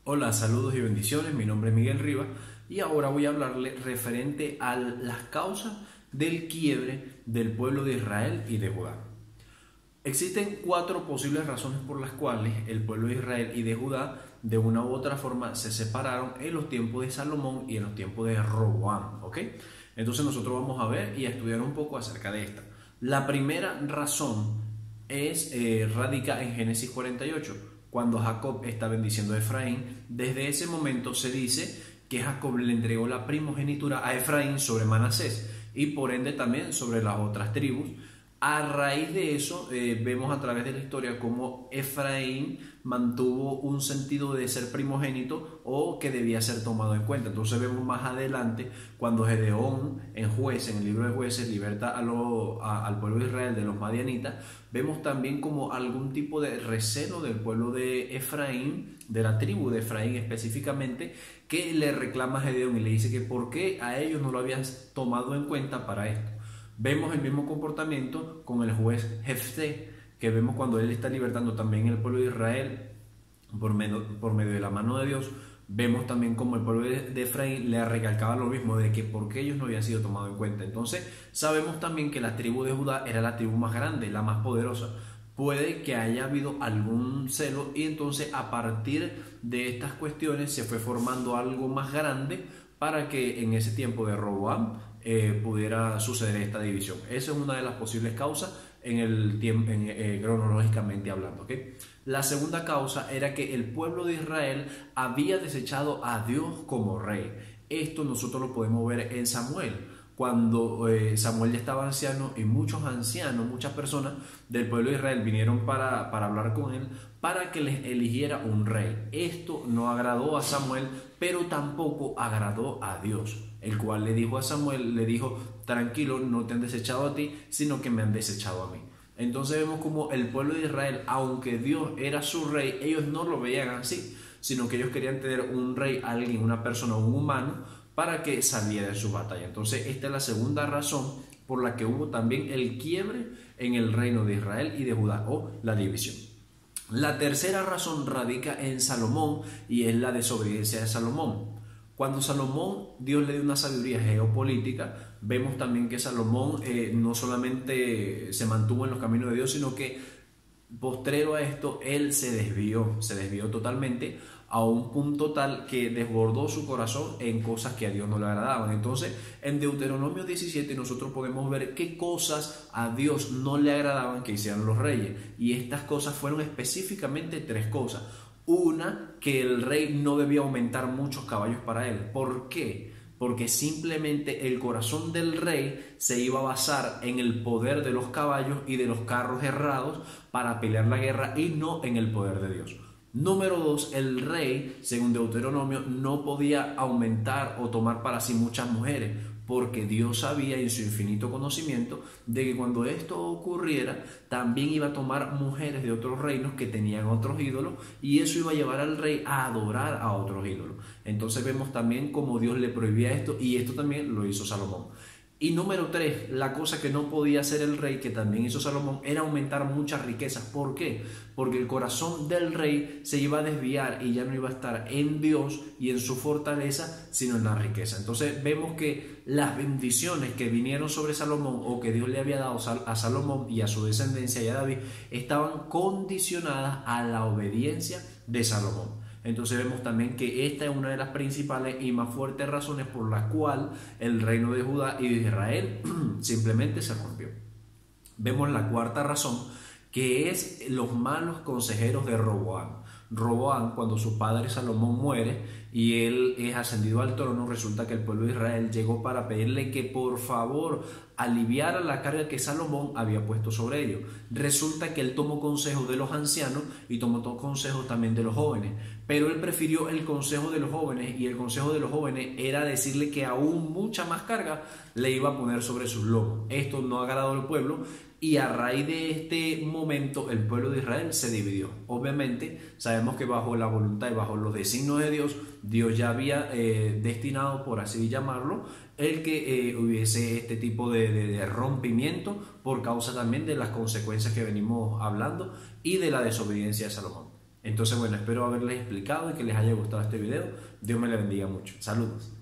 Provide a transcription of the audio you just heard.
Hola, saludos y bendiciones. Mi nombre es Miguel Rivas y ahora voy a hablarle referente a las causas del quiebre del pueblo de Israel y de Judá. Existen cuatro posibles razones por las cuales el pueblo de Israel y de Judá de una u otra forma se separaron en los tiempos de Salomón y en los tiempos de Roboam, ¿ok? Entonces nosotros vamos a ver y a estudiar un poco acerca de esta. La primera razón radica en Génesis 48, cuando Jacob está bendiciendo a Efraín. Desde ese momento se dice que Jacob le entregó la primogenitura a Efraín sobre Manasés y por ende también sobre las otras tribus. A raíz de eso, vemos a través de la historia cómo Efraín mantuvo un sentido de ser primogénito o que debía ser tomado en cuenta. Entonces vemos más adelante cuando Gedeón en el libro de Jueces, liberta al pueblo de Israel de los madianitas. Vemos también como algún tipo de recelo del pueblo de Efraín, de la tribu de Efraín específicamente, que le reclama a Gedeón y le dice que por qué a ellos no lo habían tomado en cuenta para esto. Vemos el mismo comportamiento con el juez Jefté, que vemos cuando él está libertando también el pueblo de Israel por medio de la mano de Dios. Vemos también como el pueblo de Efraín le recalcaba lo mismo, de que por qué ellos no habían sido tomados en cuenta. Entonces sabemos también que la tribu de Judá era la tribu más grande, la más poderosa. Puede que haya habido algún celo y entonces a partir de estas cuestiones se fue formando algo más grande para que en ese tiempo de Roboam pudiera suceder esta división. Esa es una de las posibles causas en el tiempo, cronológicamente hablando, ¿okay? La segunda causa era que el pueblo de Israel había desechado a Dios como rey. Esto nosotros lo podemos ver en Samuel, cuando Samuel ya estaba anciano y muchos ancianos, muchas personas del pueblo de Israel vinieron para hablar con él para que les eligiera un rey. Esto no agradó a Samuel, pero tampoco agradó a Dios, el cual le dijo a Samuel, le dijo: tranquilo, no te han desechado a ti, sino que me han desechado a mí. Entonces vemos como el pueblo de Israel, aunque Dios era su rey, ellos no lo veían así, sino que ellos querían tener un rey, alguien, una persona, un humano, para que saliera de su batalla. Entonces esta es la segunda razón por la que hubo también el quiebre en el reino de Israel y de Judá, o la división. La tercera razón radica en Salomón y es la desobediencia de Salomón. Cuando Salomón, Dios le dio una sabiduría geopolítica, vemos también que Salomón no solamente se mantuvo en los caminos de Dios, sino que postrero a esto, él se desvió totalmente a un punto tal que desbordó su corazón en cosas que a Dios no le agradaban. Entonces, en Deuteronomio 17 nosotros podemos ver qué cosas a Dios no le agradaban que hicieran los reyes. Y estas cosas fueron específicamente tres cosas. Una, que el rey no debía aumentar muchos caballos para él. ¿Por qué? Porque simplemente el corazón del rey se iba a basar en el poder de los caballos y de los carros herrados para pelear la guerra y no en el poder de Dios. Número dos, el rey, según Deuteronomio, no podía aumentar o tomar para sí muchas mujeres, porque Dios sabía en su infinito conocimiento de que cuando esto ocurriera también iba a tomar mujeres de otros reinos que tenían otros ídolos, y eso iba a llevar al rey a adorar a otros ídolos. Entonces vemos también cómo Dios le prohibía esto, y esto también lo hizo Salomón. Y número tres, la cosa que no podía hacer el rey, que también hizo Salomón, era aumentar muchas riquezas. ¿Por qué? Porque el corazón del rey se iba a desviar y ya no iba a estar en Dios y en su fortaleza, sino en la riqueza. Entonces vemos que las bendiciones que vinieron sobre Salomón, o que Dios le había dado a Salomón y a su descendencia y a David, estaban condicionadas a la obediencia de Salomón. Entonces vemos también que esta es una de las principales y más fuertes razones por las cuales el reino de Judá y de Israel simplemente se rompió. Vemos la cuarta razón, que es los malos consejeros de Roboam. Roboam, cuando su padre Salomón muere y él es ascendido al trono, resulta que el pueblo de Israel llegó para pedirle que por favor aliviara la carga que Salomón había puesto sobre ellos. Resulta que él tomó consejo de los ancianos y tomó consejo también de los jóvenes, pero él prefirió el consejo de los jóvenes, y el consejo de los jóvenes era decirle que aún mucha más carga le iba a poner sobre sus lomos. Esto no agradó al pueblo, y a raíz de este momento el pueblo de Israel se dividió. Obviamente sabemos que bajo la voluntad y bajo los designios de Dios, Dios ya había destinado, por así llamarlo, el que hubiese este tipo de rompimiento por causa también de las consecuencias que venimos hablando y de la desobediencia de Salomón. Entonces, bueno, espero haberles explicado y que les haya gustado este video. Dios me le bendiga mucho. Saludos.